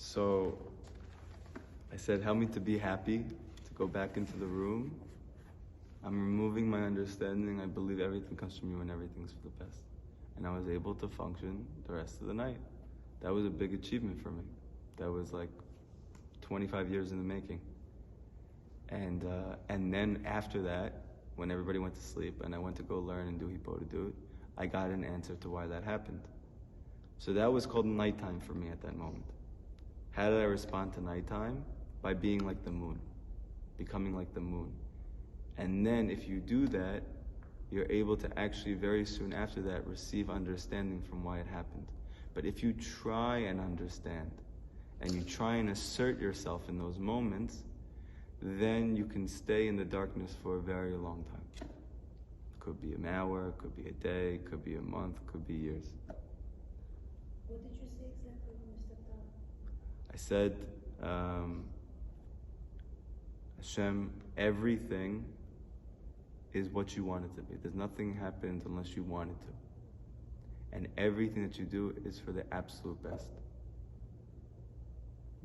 So I said, help me to be happy, to go back into the room. I'm removing my understanding. I believe everything comes from you and everything's for the best. And I was able to function the rest of the night. That was a big achievement for me. That was like 25 years in the making. And then after that, when everybody went to sleep and I went to go learn and do Hippo to do it, I got an answer to why that happened. So that was called nighttime for me at that moment. How did I respond to nighttime? By being like the moon, becoming like the moon. And then if you do that, you're able to actually very soon after that receive understanding from why it happened. But if you try and understand, and you try and assert yourself in those moments, then you can stay in the darkness for a very long time. Could be an hour, could be a day, could be a month, could be years. What did you say exactly when you stepped out? I said, Hashem, everything is what you want it to be. There's nothing happens unless you want it to. And everything that you do is for the absolute best.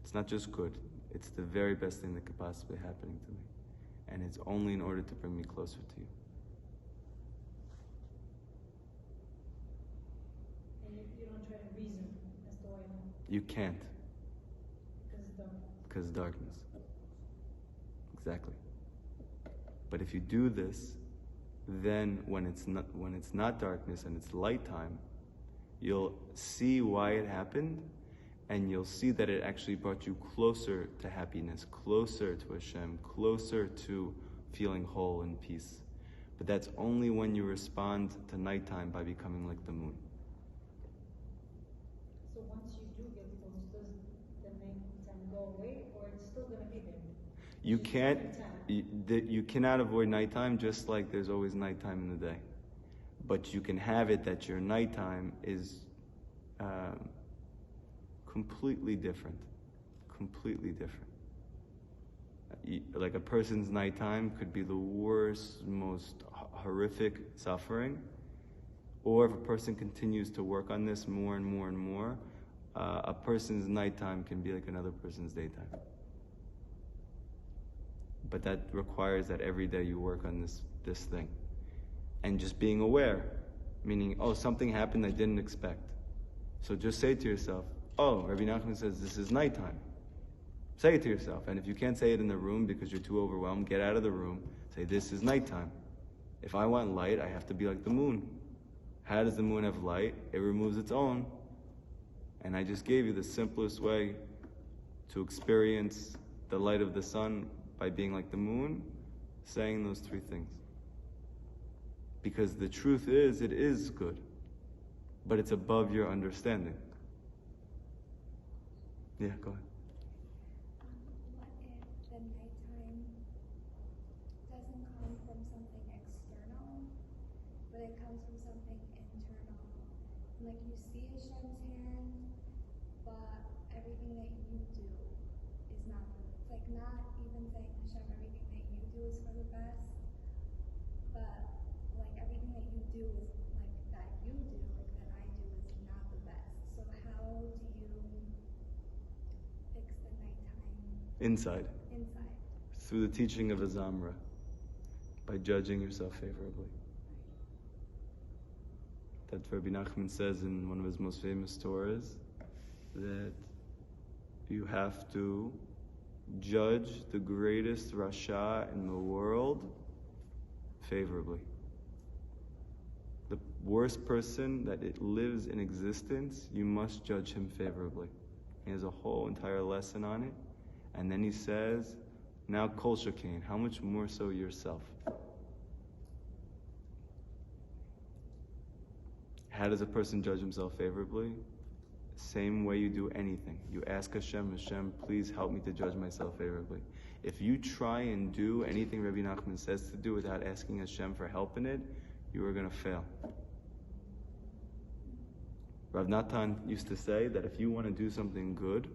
It's not just good. It's the very best thing that could possibly happen to me. And it's only in order to bring me closer to you. And you don't try to reason as to why not? You can't. Because it's dark. Because of darkness. Exactly. But if you do this, then when it's not darkness and it's light time, you'll see why it happened, and you'll see that it actually brought you closer to happiness, closer to Hashem, closer to feeling whole and peace. But that's only when you respond to nighttime by becoming like the moon. So once you do get close, does the nighttime go away, or it's still going to be there? You cannot avoid nighttime, just like there's always nighttime in the day. But you can have it that your nighttime is completely different. Completely different. Like a person's nighttime could be the worst, most horrific suffering. Or if a person continues to work on this more and more and more, a person's nighttime can be like another person's daytime. But that requires that every day you work on this thing. And just being aware, meaning, oh, something happened I didn't expect. So just say to yourself, oh, Rabbi Nachman says this is nighttime. Say it to yourself. And if you can't say it in the room because you're too overwhelmed, get out of the room. Say, this is nighttime. If I want light, I have to be like the moon. How does the moon have light? It removes its own. And I just gave you the simplest way to experience the light of the sun by being like the moon, saying those three things. Because the truth is, it is good, but it's above your understanding. Yeah, go ahead. What if the nighttime doesn't come from something external, but it comes from something internal? Like you see Hashem's hand, but everything that you do is not good. It's like not even saying Hashem, everything that you do is for the best, but like everything that you do is like that you do, like that I do is not the best. So how do you fix the nighttime? Inside. Inside. Through the teaching of Azamra, by judging yourself favorably. That Rabbi Nachman says in one of his most famous Torahs, that you have to judge the greatest Rasha in the world favorably. The worst person that it lives in existence, you must judge him favorably. He has a whole entire lesson on it. And then he says, now Kol Shekain, how much more so yourself? How does a person judge himself favorably? Same way you do anything. You ask Hashem, Hashem, please help me to judge myself favorably. If you try and do anything Rabbi Nachman says to do without asking Hashem for help in it, you are going to fail. Rav Natan used to say that if you want to do something good,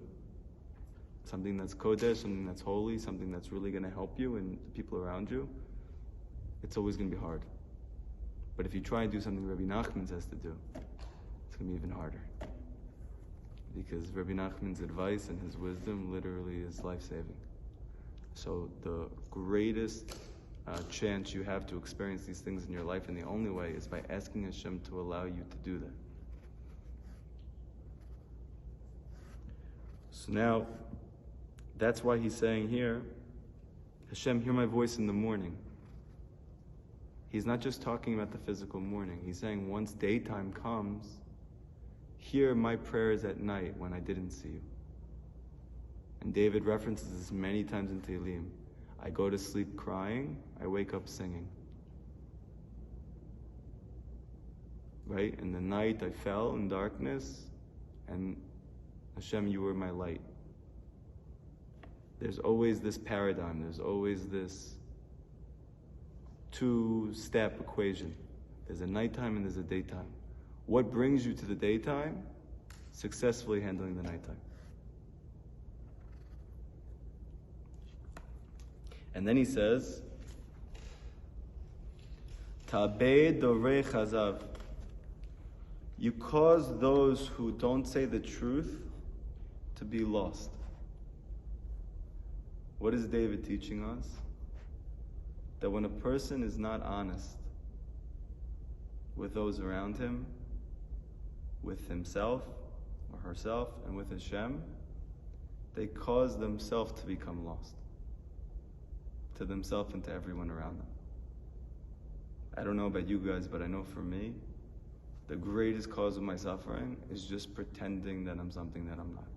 something that's kodesh, something that's holy, something that's really going to help you and the people around you, it's always going to be hard. But if you try and do something Rabbi Nachman says to do, it's going to be even harder. because Rabbi Nachman's advice and his wisdom literally is life-saving. So the greatest chance you have to experience these things in your life, and the only way, is by asking Hashem to allow you to do that. So now, that's why he's saying here, Hashem, hear my voice in the morning. He's not just talking about the physical morning. He's saying once daytime comes, hear my prayers at night when I didn't see you. And David references this many times in Tehillim. I go to sleep crying, I wake up singing. Right? In the night I fell in darkness, and Hashem, you were my light. There's always this paradigm, there's always this two-step equation. There's a nighttime and there's a daytime. What brings you to the daytime? Successfully handling the nighttime. And then he says, Tabei dorei chazav. You cause those who don't say the truth to be lost. What is David teaching us? That when a person is not honest with those around him, with himself or herself, and with Hashem, they cause themselves to become lost. To themselves and to everyone around them. I don't know about you guys, but I know for me, the greatest cause of my suffering is just pretending that I'm something that I'm not.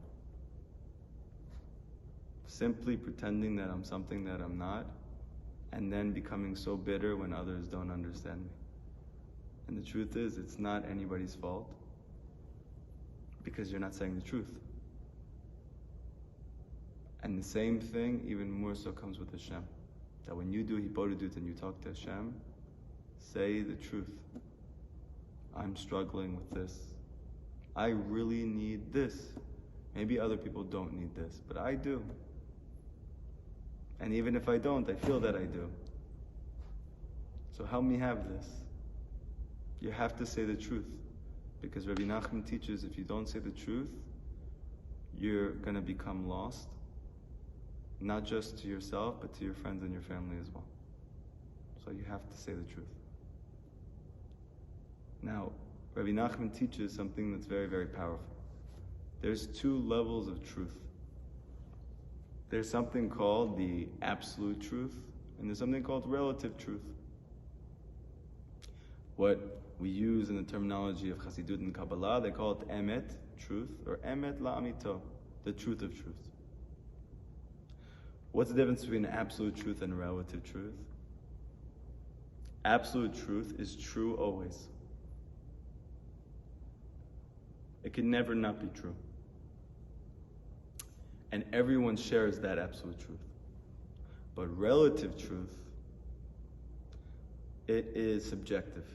Simply pretending that I'm something that I'm not, and then becoming so bitter when others don't understand me. And the truth is, it's not anybody's fault, because you're not saying the truth. And the same thing, even more so, comes with Hashem. That when you do Hipodadut and you talk to Hashem, say the truth. I'm struggling with this. I really need this. Maybe other people don't need this, but I do. And even if I don't, I feel that I do. So help me have this. You have to say the truth. Because Rabbi Nachman teaches, if you don't say the truth, you're going to become lost. Not just to yourself, but to your friends and your family as well. So you have to say the truth. Now, Rabbi Nachman teaches something that's very, very powerful. There's two levels of truth. There's something called the absolute truth, and there's something called relative truth. What we use in the terminology of Chassidut and Kabbalah, they call it emet, truth, or emet la'amito, the truth of truth. What's the difference between absolute truth and relative truth? Absolute truth is true always. It can never not be true. And everyone shares that absolute truth. But relative truth, it is subjective.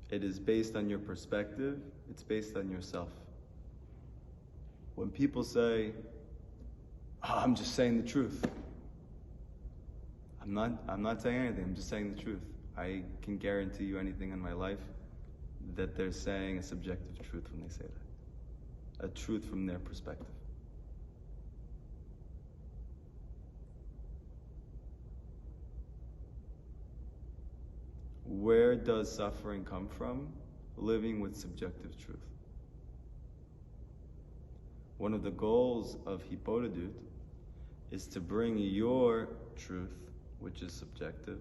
It is based on your perspective, it's based on yourself. When people say, I'm just saying the truth. I'm not saying anything, I'm just saying the truth. I can guarantee you anything in my life that they're saying a subjective truth when they say that. A truth from their perspective. Where does suffering come from? Living with subjective truth. One of the goals of Hipodadut is to bring your truth, which is subjective,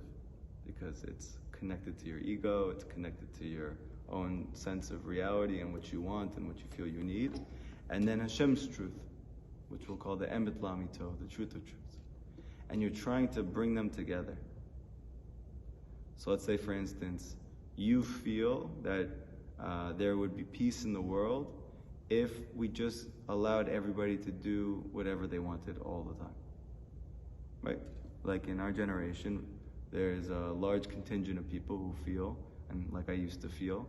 because it's connected to your ego, it's connected to your own sense of reality and what you want and what you feel you need, and then Hashem's truth, which we'll call the emet lamito, the truth of truth. And you're trying to bring them together. So let's say, for instance, you feel that there would be peace in the world if we just allowed everybody to do whatever they wanted all the time. Right? Like in our generation, there's a large contingent of people who feel, and like I used to feel,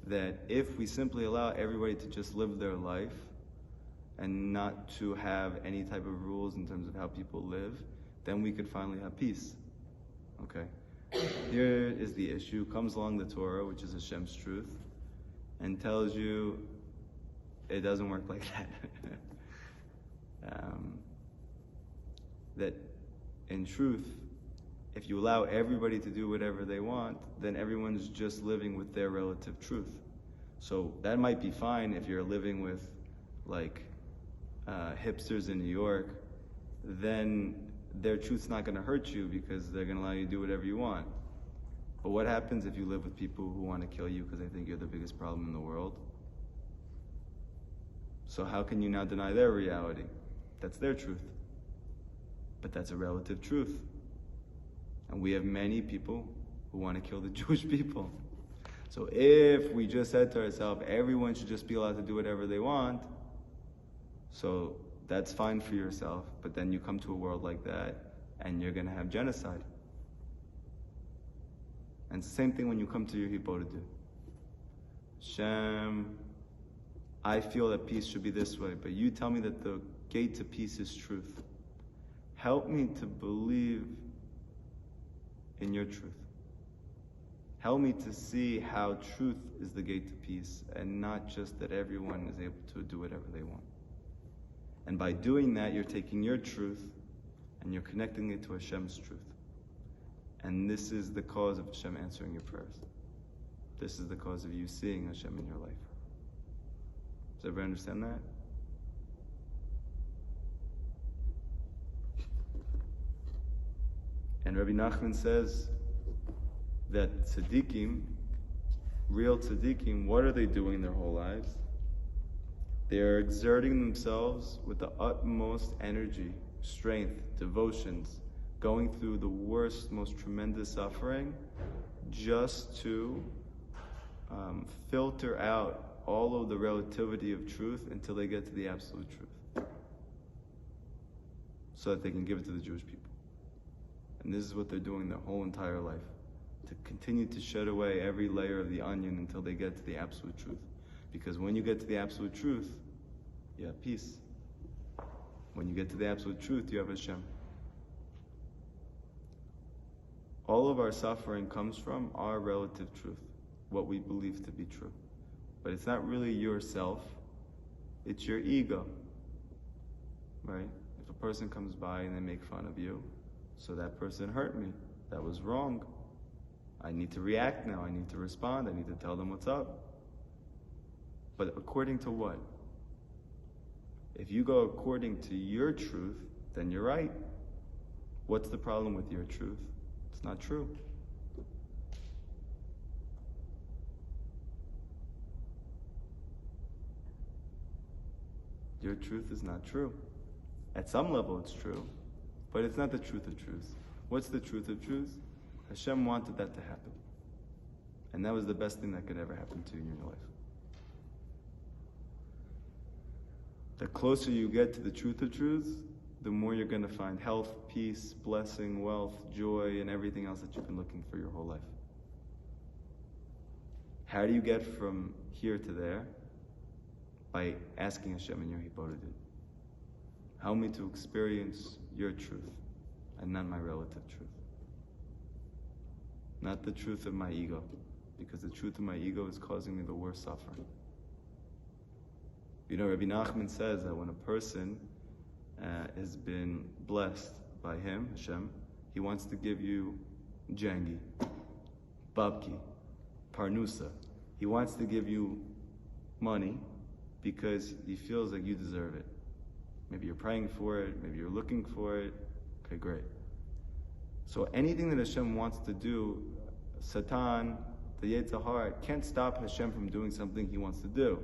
that if we simply allow everybody to just live their life and not to have any type of rules in terms of how people live, then we could finally have peace. Okay? Here is the issue. Comes along the Torah, which is Hashem's truth, and tells you, it doesn't work like that. That in truth, if you allow everybody to do whatever they want, then everyone's just living with their relative truth. So that might be fine if you're living with like hipsters in New York, then their truth's not going to hurt you because they're going to allow you to do whatever you want. But what happens if you live with people who want to kill you because they think you're the biggest problem in the world? So how can you now deny their reality? That's their truth. But that's a relative truth. And we have many people who want to kill the Jewish people. So if we just said to ourselves, everyone should just be allowed to do whatever they want, so that's fine for yourself, but then you come to a world like that, and you're going to have genocide. And it's the same thing when you come to your Hippo to do. Hashem, I feel that peace should be this way, but you tell me that the gate to peace is truth. Help me to believe in your truth. Help me to see how truth is the gate to peace, and not just that everyone is able to do whatever they want. And by doing that, you're taking your truth and you're connecting it to Hashem's truth. And this is the cause of Hashem answering your prayers. This is the cause of you seeing Hashem in your life. Does everybody understand that? And Rabbi Nachman says that tzaddikim, real tzaddikim, what are they doing their whole lives? They are exerting themselves with the utmost energy, strength, devotions, going through the worst, most tremendous suffering, just to filter out all of the relativity of truth until they get to the absolute truth, so that they can give it to the Jewish people. And this is what they're doing their whole entire life, to continue to shed away every layer of the onion until they get to the absolute truth. Because when you get to the absolute truth, you have peace. When you get to the absolute truth, you have Hashem. All of our suffering comes from our relative truth, what we believe to be true. But it's not really yourself, it's your ego, right? If a person comes by and they make fun of you, so that person hurt me, that was wrong. I need to react now, I need to respond, I need to tell them what's up. But according to what? If you go according to your truth, then you're right. What's the problem with your truth? It's not true. Your truth is not true. At some level it's true, but it's not the truth of truth. What's the truth of truth? Hashem wanted that to happen. And that was the best thing that could ever happen to you in your life. The closer you get to the truth of truth, the more you're going to find health, peace, blessing, wealth, joy, and everything else that you've been looking for your whole life. How do you get from here to there? By asking Hashem in your Hibodedut. Help me to experience your truth and not my relative truth. Not the truth of my ego, because the truth of my ego is causing me the worst suffering. You know, Rabbi Nachman says that when a person has been blessed by him, Hashem, he wants to give you jangi, babki, parnusa. He wants to give you money because he feels like you deserve it. Maybe you're praying for it, maybe you're looking for it. Okay, great. So anything that Hashem wants to do, Satan, the Yetzer Hara, can't stop Hashem from doing something he wants to do.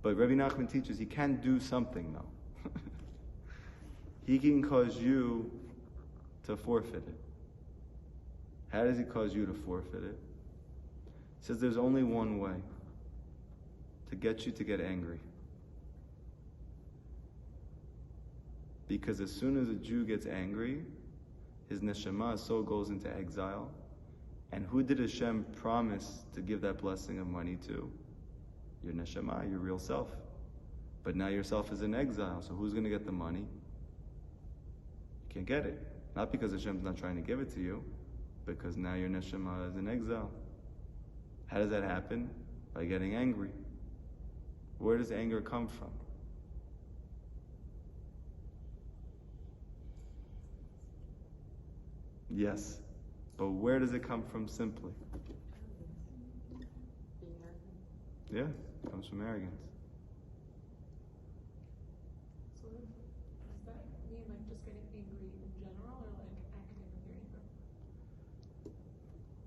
But Rabbi Nachman teaches he can do something though. He can cause you to forfeit it. How does he cause you to forfeit it? He says there's only one way to get you to get angry. Because as soon as a Jew gets angry, his neshama, his soul, goes into exile. And who did Hashem promise to give that blessing of money to? Your neshama, your real self. But now your self is in exile, so who's going to get the money? You can't get it. Not because Hashem's not trying to give it to you, because now your neshama is in exile. How does that happen? By getting angry. Where does anger come from? Yes. But where does it come from simply? Yeah, it comes from arrogance. So does that mean like just getting angry in general or like acting with your anger?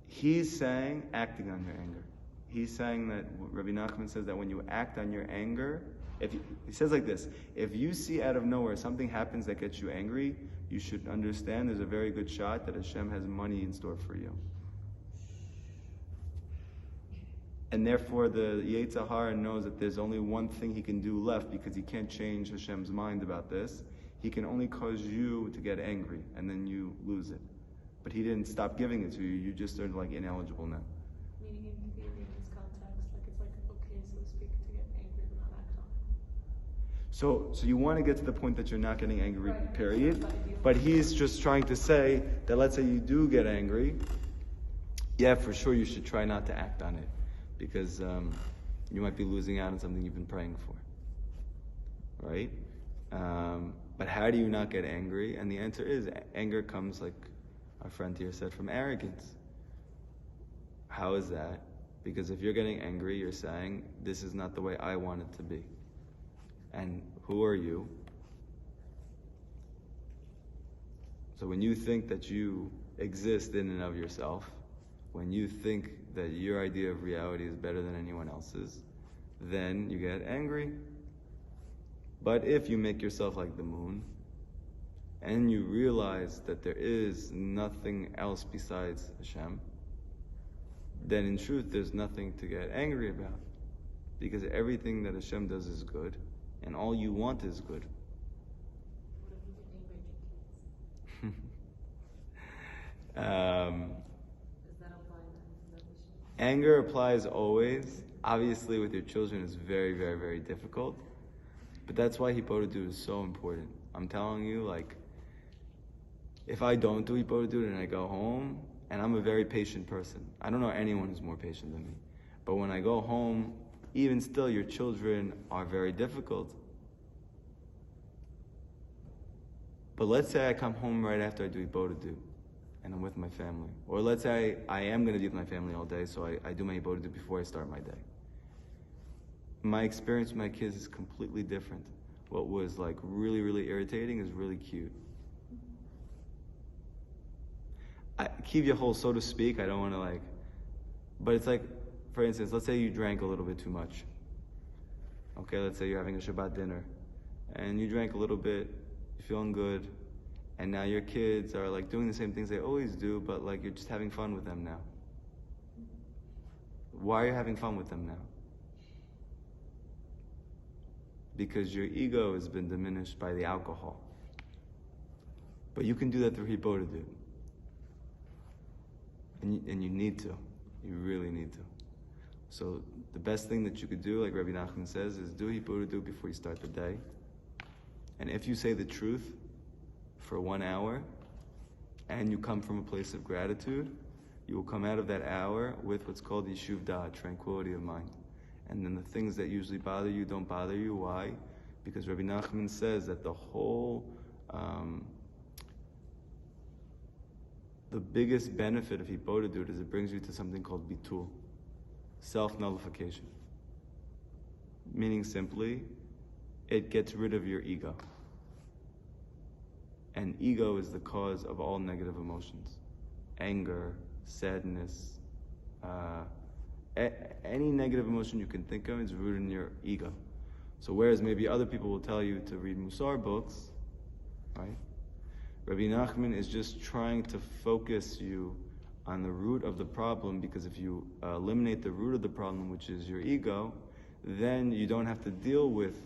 He's saying acting on your anger. He's saying that Rabbi Nachman says that when you act on your anger, he says like this, if you see out of nowhere something happens that gets you angry, you should understand there's a very good shot that Hashem has money in store for you. And therefore the Yetzer Hara knows that there's only one thing he can do left because he can't change Hashem's mind about this. He can only cause you to get angry and then you lose it. But he didn't stop giving it to you, you just are like ineligible now. Meaning in theory, in this context, like it's like okay, so to speak, to get angry but not act on it. So you want to get to the point that you're not getting angry, Right. period. But he's just trying to say that let's say you do get angry, yeah, for sure you should try not to act on it. Because you might be losing out on something you've been praying for. Right? But how do you not get angry? And the answer is anger comes, like our friend here said, from arrogance. How is that? Because if you're getting angry, you're saying, this is not the way I want it to be. And who are you? So when you think that you exist in and of yourself, when you think that your idea of reality is better than anyone else's, then you get angry. But if you make yourself like the moon, and you realize that there is nothing else besides Hashem, then in truth there's nothing to get angry about. Because everything that Hashem does is good, and all you want is good. What if you get angry at your kids? Does that apply then? Anger applies always. Obviously with your children it's very, very, very difficult. But that's why Hippolytus is so important. I'm telling you, like, if I don't do Hippolytus and I go home, and I'm a very patient person. I don't know anyone who's more patient than me. But when I go home, even still your children are very difficult. But let's say I come home right after I do Hippolytus, and I'm with my family. Or let's say I am going to be with my family all day, so I do my Hippolytus before I start my day. My experience with my kids is completely different. What was like really, really irritating is really cute. Kiviyachol, so to speak, I don't want to like, but it's like, for instance, let's say you drank a little bit too much. Okay, let's say you're having a Shabbat dinner, and you drank a little bit, you're feeling good, and now your kids are like doing the same things they always do, but like you're just having fun with them now. Why are you having fun with them now? Because your ego has been diminished by the alcohol. But you can do that through Hippolytus. And you need to. You really need to. So the best thing that you could do, like Rabbi Nachman says, is do Hippolytus before you start the day. And if you say the truth for 1 hour, and you come from a place of gratitude, you will come out of that hour with what's called Yishuv Da'at, tranquility of mind. And then the things that usually bother you don't bother you. Why? Because Rabbi Nachman says that the whole, the biggest benefit of Hippolytus is it brings you to something called bitul, self-nullification. Meaning simply, it gets rid of your ego. And ego is the cause of all negative emotions. Anger, sadness, any negative emotion you can think of is rooted in your ego. So whereas maybe other people will tell you to read Musar books, right? Rabbi Nachman is just trying to focus you on the root of the problem, because if you eliminate the root of the problem, which is your ego, then you don't have to deal with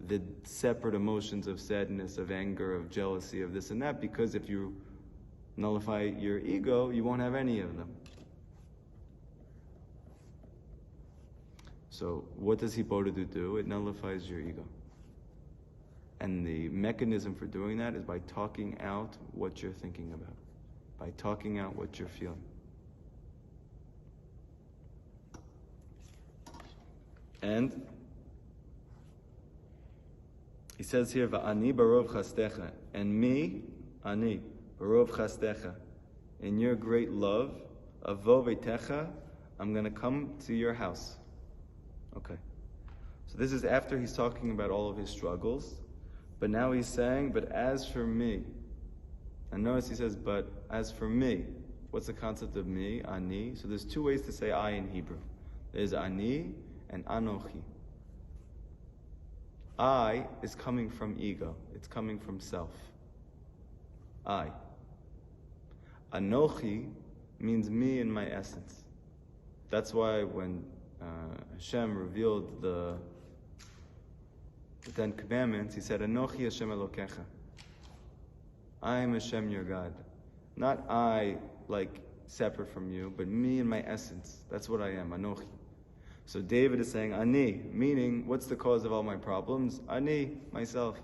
the separate emotions of sadness, of anger, of jealousy, of this and that, because if you nullify your ego, you won't have any of them. So what does Hippolytus do? It nullifies your ego. And the mechanism for doing that is by talking out what you're thinking about, by talking out what you're feeling. And He says here, "Va'ani barov chastecha," and me, ani barov chastecha, in your great love, avo veitecha, I'm going to come to your house. Okay. So this is after he's talking about all of his struggles, but now he's saying, but as for me, and notice he says, but as for me, what's the concept of me, ani? So there's two ways to say I in Hebrew. There's ani and anochi. I is coming from ego. It's coming from self. I. Anochi means me in my essence. That's why when Hashem revealed the Ten Commandments, he said, Anochi Hashem Elokecha. I am Hashem your God. Not I, like, separate from you, but me in my essence. That's what I am, Anochi. So David is saying, Ani, meaning, what's the cause of all my problems? Ani, myself.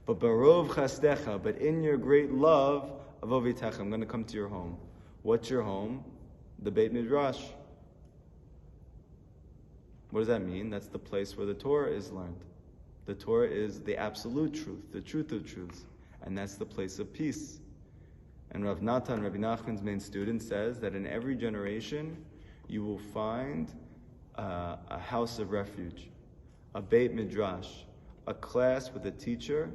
But Barov Chastecha, but in your great love, Avovitecha, I'm going to come to your home. What's your home? The Beit Midrash. What does that mean? That's the place where the Torah is learned. The Torah is the absolute truth, the truth of truths. And that's the place of peace. And Rav Natan, Rabbi Nachman's main student, says that in every generation, you will find a house of refuge, a Beit Midrash, a class with a teacher,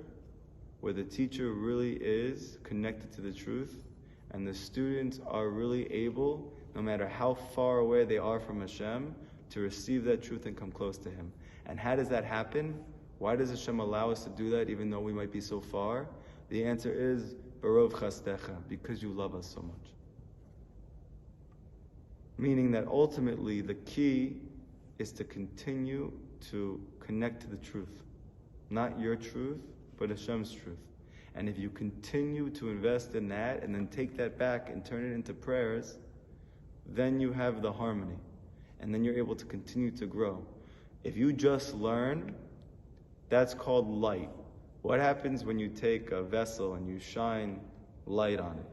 where the teacher really is connected to the truth, and the students are really able, no matter how far away they are from Hashem, to receive that truth and come close to Him. And how does that happen? Why does Hashem allow us to do that even though we might be so far? The answer is, Barov Chastecha, because you love us so much. Meaning that ultimately the key is to continue to connect to the truth. Not your truth, but Hashem's truth. And if you continue to invest in that and then take that back and turn it into prayers, then you have the harmony. And then you're able to continue to grow. If you just learn, that's called light. What happens when you take a vessel and you shine light on it?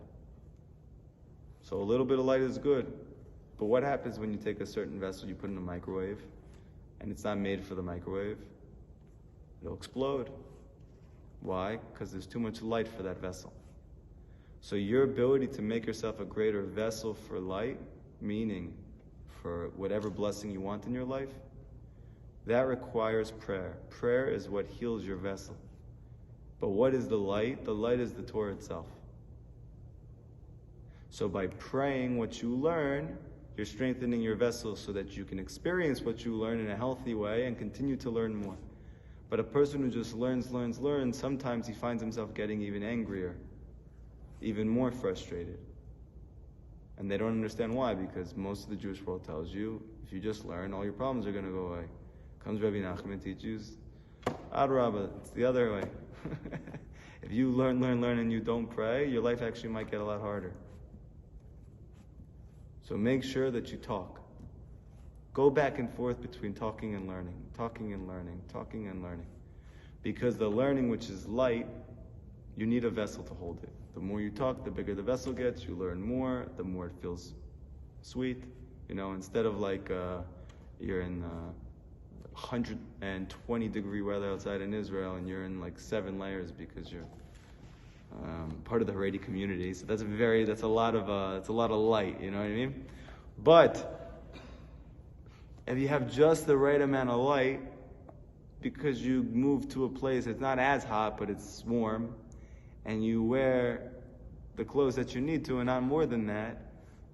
So a little bit of light is good. But what happens when you take a certain vessel, you put it in a microwave, and it's not made for the microwave? It'll explode. Why? Because there's too much light for that vessel. So your ability to make yourself a greater vessel for light, meaning for whatever blessing you want in your life, that requires prayer. Prayer is what heals your vessel. But what is the light? The light is the Torah itself. So by praying what you learn, you're strengthening your vessel so that you can experience what you learn in a healthy way and continue to learn more. But a person who just learns, sometimes he finds himself getting even angrier, even more frustrated. And they don't understand why, because most of the Jewish world tells you, if you just learn, all your problems are going to go away. Comes Rabbi Nachman and teaches, Rabbi, it's the other way. If you learn, and you don't pray, your life actually might get a lot harder. So make sure that you talk. Go back and forth between talking and learning, talking and learning, talking and learning. Because the learning, which is light, you need a vessel to hold it. The more you talk, the bigger the vessel gets. You learn more, the more it feels sweet. You know, instead of like you're in 120 degree weather outside in Israel and you're in like 7 layers because you're part of the Haredi community. So that's a lot of light. You know what I mean? But if you have just the right amount of light, because you move to a place it's not as hot but it's warm, and you wear the clothes that you need to and not more than that,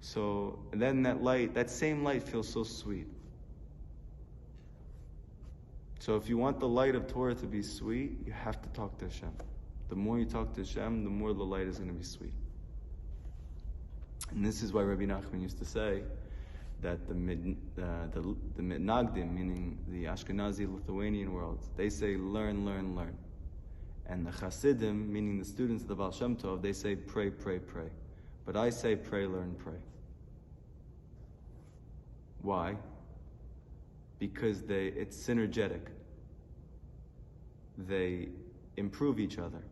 so then that same light feels so sweet. So if you want the light of Torah to be sweet, you have to talk to Hashem. The more you talk to Hashem, the more the light is going to be sweet. And this is why Rabbi Nachman used to say that the Mitnagdim, meaning the Ashkenazi Lithuanian world, they say learn, learn, learn. And the Hasidim, meaning the students of the Baal Shem Tov, they say pray, pray, pray. But I say pray, learn, pray. Why? Because it's synergetic. They improve each other.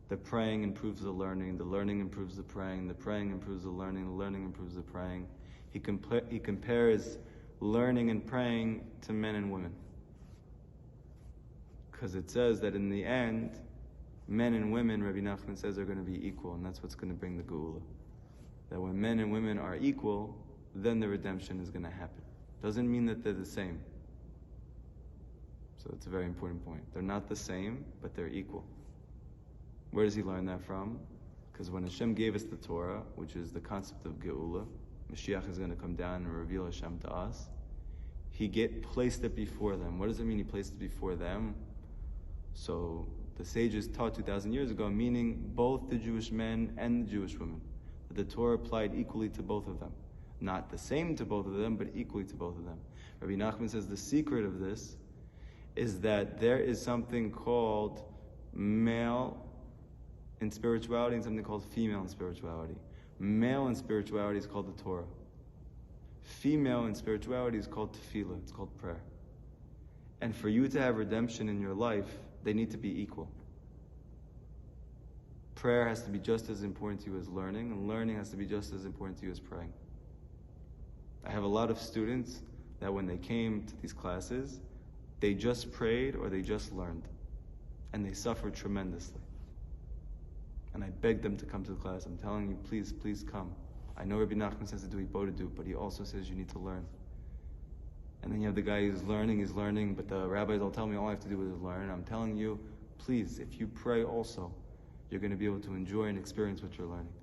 The praying improves the learning improves the praying improves the learning improves the praying. He compares learning and praying to men and women. Because it says that in the end, men and women, Rabbi Nachman says, are going to be equal, and that's what's going to bring the geula. That when men and women are equal, then the redemption is going to happen. Doesn't mean that they're the same. So it's a very important point. They're not the same, but they're equal. Where does he learn that from? Because when Hashem gave us the Torah, which is the concept of geula, Mashiach is going to come down and reveal Hashem to us. He placed it before them. What does it mean he placed it before them? So the sages taught 2,000 years ago, meaning both the Jewish men and the Jewish women. That the Torah applied equally to both of them. Not the same to both of them, but equally to both of them. Rabbi Nachman says the secret of this is that there is something called male in spirituality and something called female in spirituality. Male in spirituality is called the Torah. Female in spirituality is called tefillah, it's called prayer. And for you to have redemption in your life, they need to be equal. Prayer has to be just as important to you as learning, and learning has to be just as important to you as praying. I have a lot of students that when they came to these classes, they just prayed or they just learned. And they suffered tremendously. And I begged them to come to the class. I'm telling you, please, please come. I know Rabbi Nachman says to do do, but he also says you need to learn. And then you have the guy who's learning, but the rabbis all tell me all I have to do is learn. I'm telling you, please, if you pray also, you're going to be able to enjoy and experience what you're learning.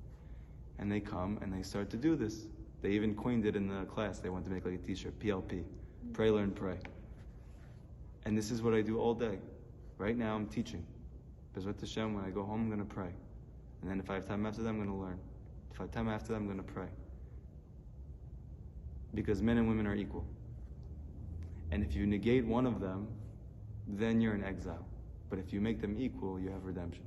And they come and they start to do this. They even coined it in the class. They want to make like a t-shirt, PLP, pray, learn, pray. And this is what I do all day. Right now I'm teaching. Bezrat Hashem, when I go home, I'm going to pray. And then if I have time after that, I'm going to learn. If I have time after that, I'm going to pray. Because men and women are equal. And if you negate one of them, then you're in exile. But if you make them equal, you have redemption.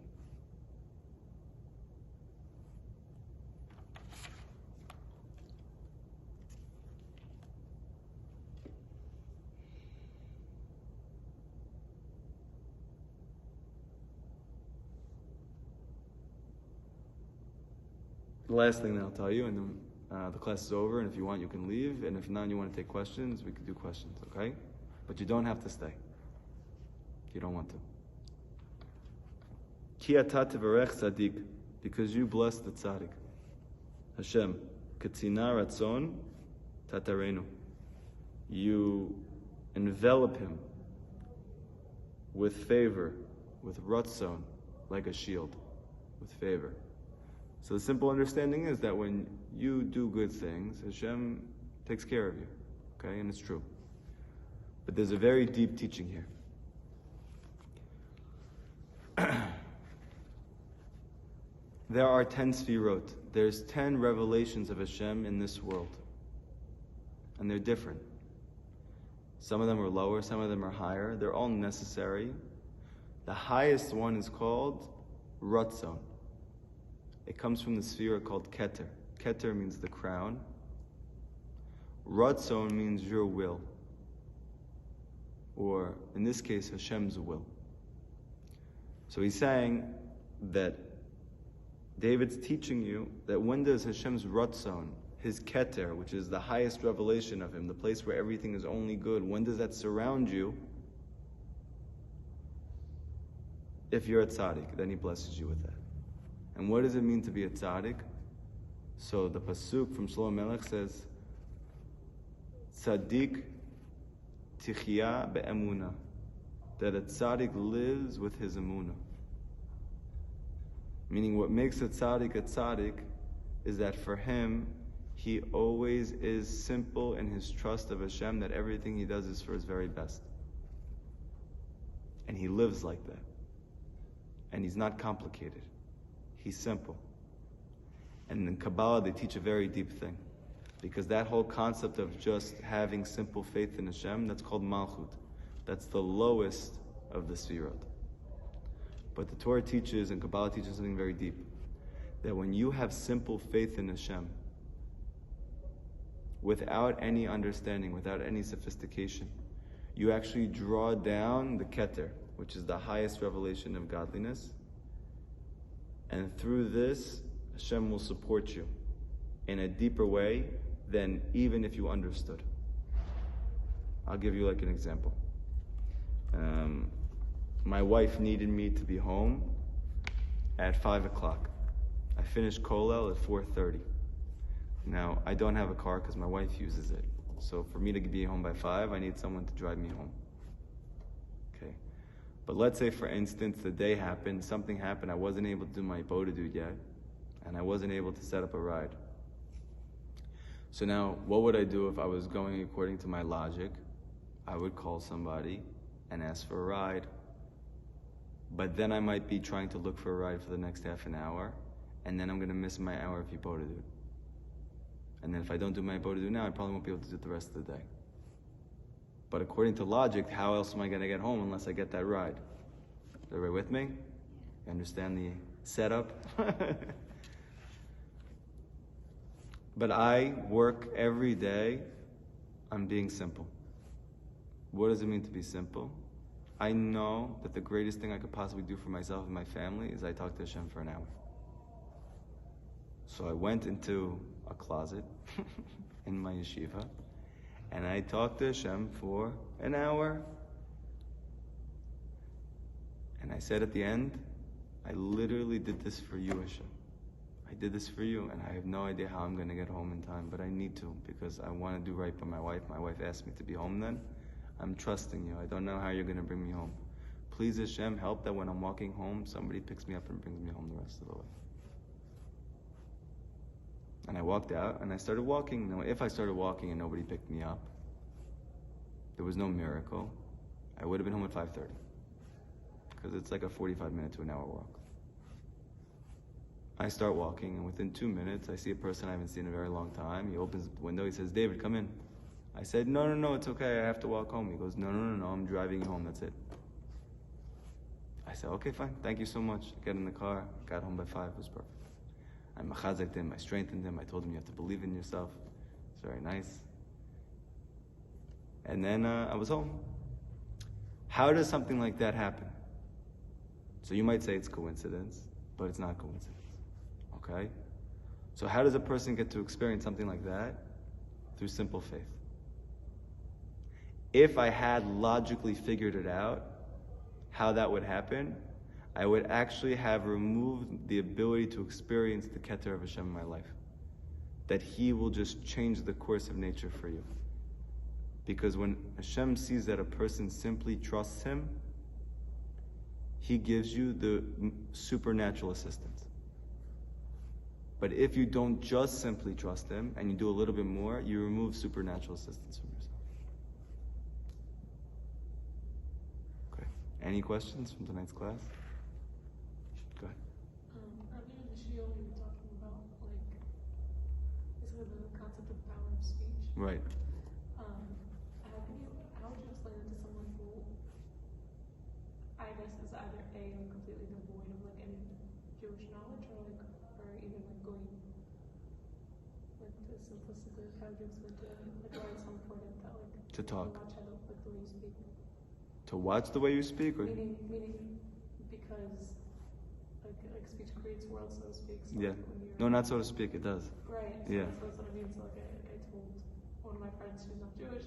The last thing that I'll tell you, and then the class is over, and if you want, you can leave, and if not, and you want to take questions, we can do questions, okay? But you don't have to stay. You don't want to. Ki ata tevarech tzaddik, because you bless the tzaddik. Hashem, katzina ratzon tatarenu. You envelop him with favor, with ratzon, like a shield, with favor. So the simple understanding is that when you do good things, Hashem takes care of you, okay? And it's true. But there's a very deep teaching here. There are 10 sfirot. There's 10 revelations of Hashem in this world. And they're different. Some of them are lower, some of them are higher. They're all necessary. The highest one is called Ratzon. It comes from the sphere called Keter. Keter means the crown. Ratzon means your will. Or, in this case, Hashem's will. So he's saying that David's teaching you that when does Hashem's Ratzon, his Keter, which is the highest revelation of him, the place where everything is only good, when does that surround you? If you're a tzaddik, then he blesses you with that. And what does it mean to be a tzaddik? So the pasuk from Shlomo Melech says, tzaddik tichya be'emuna, that a tzaddik lives with his emunah. Meaning what makes a tzaddik is that for him, he always is simple in his trust of Hashem, that everything he does is for his very best. And he lives like that. And he's not complicated. He's simple. And in Kabbalah, they teach a very deep thing. Because that whole concept of just having simple faith in Hashem, that's called Malchut. That's the lowest of the Sfirot. But the Torah teaches, and Kabbalah teaches something very deep. That when you have simple faith in Hashem, without any understanding, without any sophistication, you actually draw down the Keter, which is the highest revelation of godliness. And through this, Hashem will support you in a deeper way than even if you understood. I'll give you like an example. my wife needed me to be home at 5 o'clock. I finished Kollel at 4:30. Now, I don't have a car because my wife uses it. So for me to be home by 5, I need someone to drive me home. Okay. But let's say, for instance, the day happened, something happened, I wasn't able to do my bodedut yet, and I wasn't able to set up a ride. So now, what would I do if I was going according to my logic? I would call somebody and ask for a ride. But then I might be trying to look for a ride for the next half an hour, and then I'm going to miss my hour of bodedut. And then if I don't do my bodedut now, I probably won't be able to do it the rest of the day. But according to logic, how else am I going to get home unless I get that ride? Is everybody with me? You understand the setup? But I work every day on being simple. What does it mean to be simple? I know that the greatest thing I could possibly do for myself and my family is I talk to Hashem for an hour. So I went into a closet in my yeshiva, and I talked to Hashem for an hour. And I said at the end, I literally did this for you, Hashem. I did this for you, and I have no idea how I'm going to get home in time, but I need to because I want to do right by my wife. My wife asked me to be home then. I'm trusting you. I don't know how you're going to bring me home. Please, Hashem, help that when I'm walking home, somebody picks me up and brings me home the rest of the way. And I walked out, and I started walking. Now, if I started walking and nobody picked me up, there was no miracle. I would have been home at 5:30. Because it's like a 45-minute to an hour walk. I start walking, and within 2 minutes, I see a person I haven't seen in a very long time. He opens the window. He says, "David, come in." I said, No, it's okay. I have to walk home. He goes, No, I'm driving you home. That's it. I said, okay, fine. Thank you so much. I got in the car. Got home by 5. It was perfect. I machazeked him. I strengthened him. I told him you have to believe in yourself. It's very nice. And then I was home. How does something like that happen? So you might say it's coincidence, but it's not coincidence. Okay? So how does a person get to experience something like that? Through simple faith. If I had logically figured it out, how that would happen, I would actually have removed the ability to experience the Keter of Hashem in my life. That He will just change the course of nature for you. Because when Hashem sees that a person simply trusts Him, He gives you the supernatural assistance. But if you don't just simply trust Him, and you do a little bit more, you remove supernatural assistance from yourself. Okay. Any questions from tonight's class? Go ahead. Earlier in the shiur, you were talking about, basically the concept of power of speech. Right. How would you explain it to someone who, I guess, is either completely devoid of any Jewish knowledge, or even going the simplicity? How would you explain to them why it's so important to talk? Watch the way you speak. To watch the way you speak, or Meaning because speech creates world, so to speak. So yeah. No, not so to speak. It does. Right. So Yeah. that's what I mean. So I told one of my friends who's not Jewish,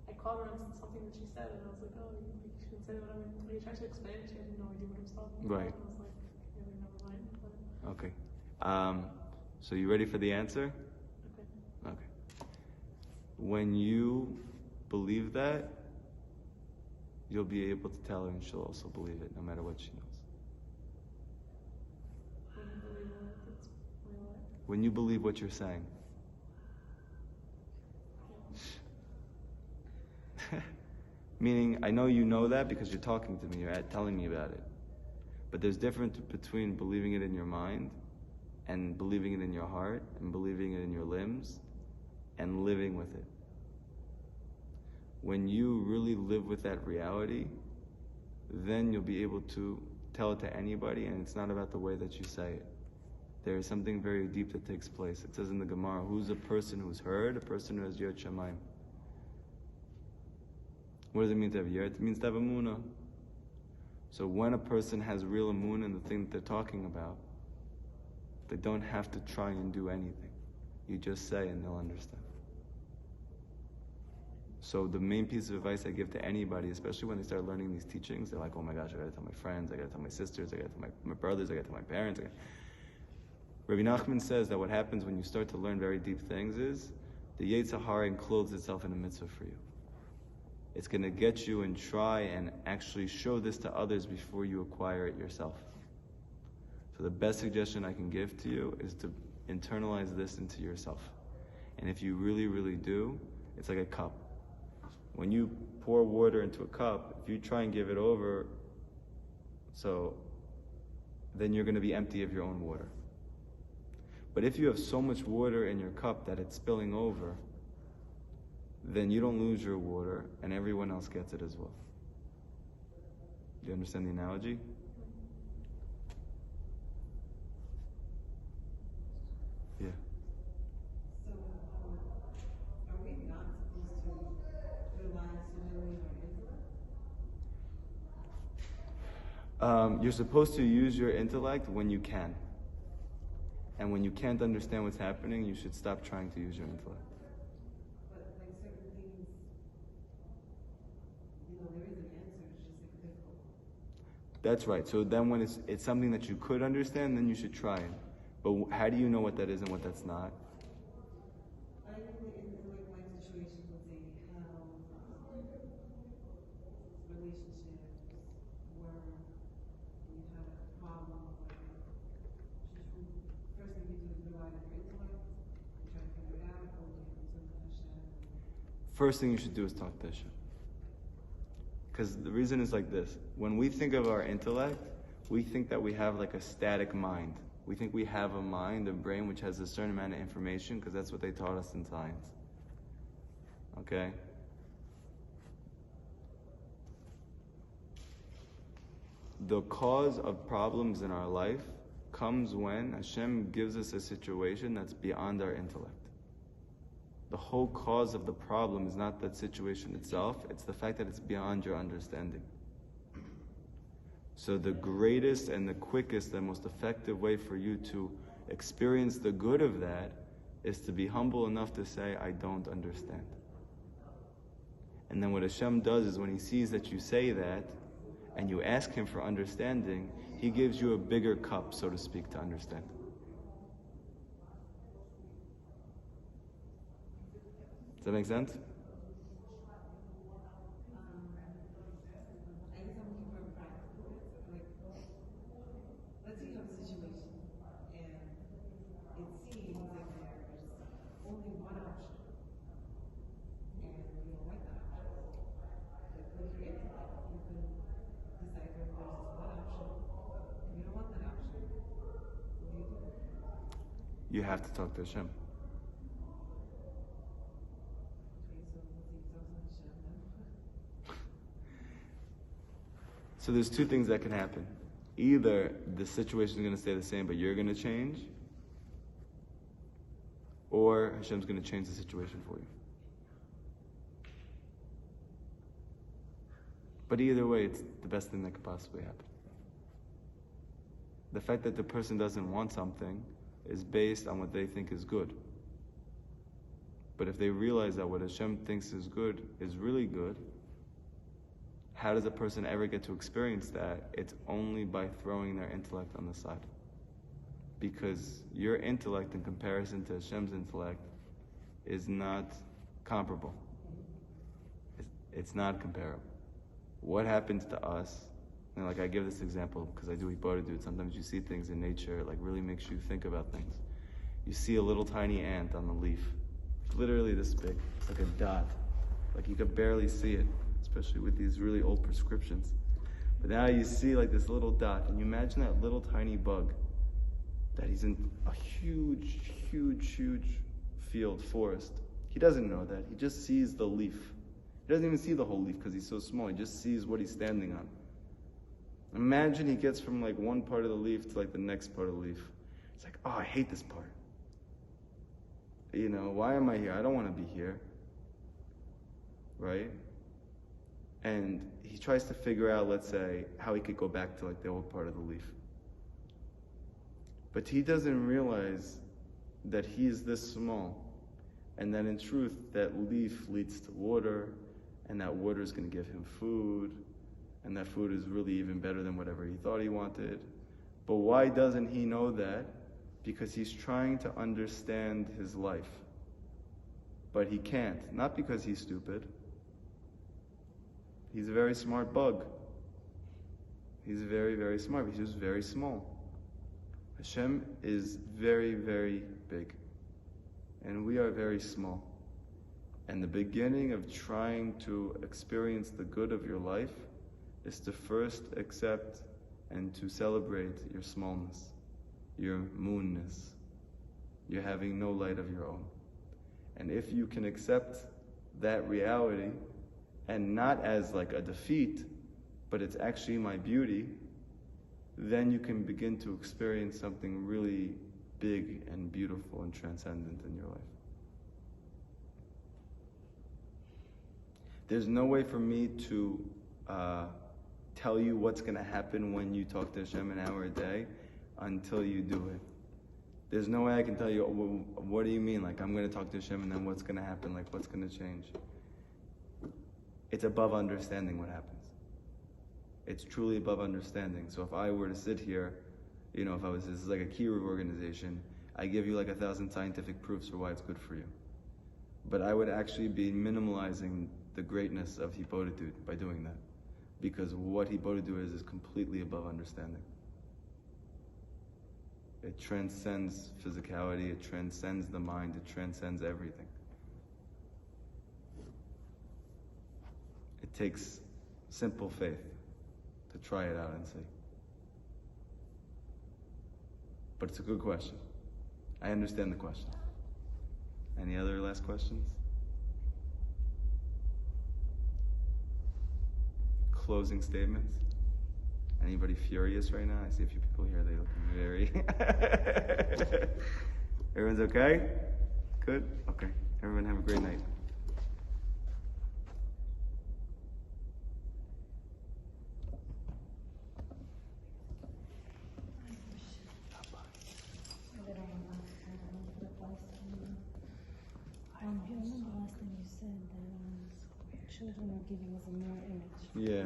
I called her on something that she said, and I was like, oh, you shouldn't say that. When you tried to explain it, she had no idea what I was talking about. Right. And I was like, really, never mind. But, Okay. So you ready for the answer? okay. Okay. When you believe that, you'll be able to tell her, and she'll also believe it, no matter what she knows. When you believe what you're saying. Meaning, I know you know that because you're talking to me, you're telling me about it. But there's difference between believing it in your mind and believing it in your heart and believing it in your limbs and living with it. When you really live with that reality, then you'll be able to tell it to anybody, and it's not about the way that you say it. There is something very deep that takes place. It says in the Gemara, who's a person who's heard? A person who has Yirat Shamayim. What does it mean to have Yirat? It means to have Emunah. So when a person has real Emunah in the thing that they're talking about, they don't have to try and do anything. You just say and they'll understand. So the main piece of advice I give to anybody, especially when they start learning these teachings, they're like, oh my gosh, I gotta tell my friends, I gotta tell my sisters, I gotta tell my brothers, I gotta tell my parents. Rabbi Nachman says that what happens when you start to learn very deep things is the Yetzer Hara encloses itself in a mitzvah for you. It's going to get you and try and actually show this to others before you acquire it yourself. So the best suggestion I can give to you is to internalize this into yourself. And if you really, really do, it's like a cup. When you pour water into a cup, if you try and give it over, so then you're going to be empty of your own water. But if you have so much water in your cup that it's spilling over, then you don't lose your water and everyone else gets it as well. Do you understand the analogy? Yeah. So, are we not supposed to rely solely on intellect? You're supposed to use your intellect when you can. And when you can't understand what's happening, you should stop trying to use your intellect. But like certain things, there is an answer, it's just like difficult. That's right. So then when it's something that you could understand, then you should try it. But how do you know what that is and what that's not? I know that in like life situations, let's say health, relationships, work, when you have a problem, first thing you do is rely on your intellect, and try to figure it out, or you can turn to Hashem. First thing you should do is talk to Hashem. Because the reason is like this. When we think of our intellect, we think that we have like a static mind. We think we have a mind, a brain, which has a certain amount of information, because that's what they taught us in science. Okay? The cause of problems in our life comes when Hashem gives us a situation that's beyond our intellect. The whole cause of the problem is not that situation itself, it's the fact that it's beyond your understanding. So the greatest and the quickest and most effective way for you to experience the good of that is to be humble enough to say, I don't understand. And then what Hashem does is when He sees that you say that, and you ask Him for understanding, He gives you a bigger cup, so to speak, to understand. Does that make sense? I guess I'm looking for a practical answer. Like, let's say you have a situation, and it seems like there's only one option, and you don't like that option. Like, with your intellect, you can decipher if there's just one option, and you don't want that option. What do? You have to talk to Hashem. So there's two things that can happen. Either the situation is going to stay the same, but you're going to change, or Hashem's going to change the situation for you. But either way, it's the best thing that could possibly happen. The fact that the person doesn't want something is based on what they think is good. But if they realize that what Hashem thinks is good is really good, how does a person ever get to experience that? It's only by throwing their intellect on the side. Because your intellect in comparison to Hashem's intellect is not comparable. It's not comparable. What happens to us, and like I give this example because I do Hibodedut, sometimes you see things in nature, it like really makes you think about things. You see a little tiny ant on the leaf. It's literally this big. It's like a dot. Like you could barely see it, especially with these really old prescriptions. But now you see like this little dot, and you imagine that little tiny bug, that he's in a huge, huge, huge field, forest. He doesn't know that. He just sees the leaf. He doesn't even see the whole leaf because he's so small. He just sees what he's standing on. Imagine he gets from like one part of the leaf to like the next part of the leaf. It's like, oh, I hate this part. You know, why am I here? I don't want to be here. Right? And he tries to figure out, let's say, how he could go back to like the old part of the leaf. But he doesn't realize that he is this small. And that in truth, that leaf leads to water, and that water is going to give him food, and that food is really even better than whatever he thought he wanted. But why doesn't he know that? Because he's trying to understand his life. But he can't. Not because he's stupid. He's a very smart bug. He's very, very smart. He's just very small. Hashem is very, very big. And we are very small. And the beginning of trying to experience the good of your life is to first accept and to celebrate your smallness, your moonness, your having no light of your own. And if you can accept that reality, and not as like a defeat, but it's actually my beauty, then you can begin to experience something really big and beautiful and transcendent in your life. There's no way for me to tell you what's going to happen when you talk to Hashem an hour a day until you do it. There's no way I can tell you, well, what do you mean? Like, I'm going to talk to Hashem and then what's going to happen? Like, what's going to change? It's above understanding what happens. It's truly above understanding. So if I were to sit here, you know, this is like a Kiruv organization, I give you like 1,000 scientific proofs for why it's good for you. But I would actually be minimalizing the greatness of Hibodedut by doing that. Because what Hibodedut is completely above understanding. It transcends physicality, it transcends the mind, it transcends everything. It takes simple faith to try it out and see. But it's a good question. I understand the question. Any other last questions? Closing statements? Anybody furious right now? I see a few people here, they look very... Everyone's okay? Good? Okay. Everyone have a great night. I remember last time you said that children are giving us a mirror image. Yeah.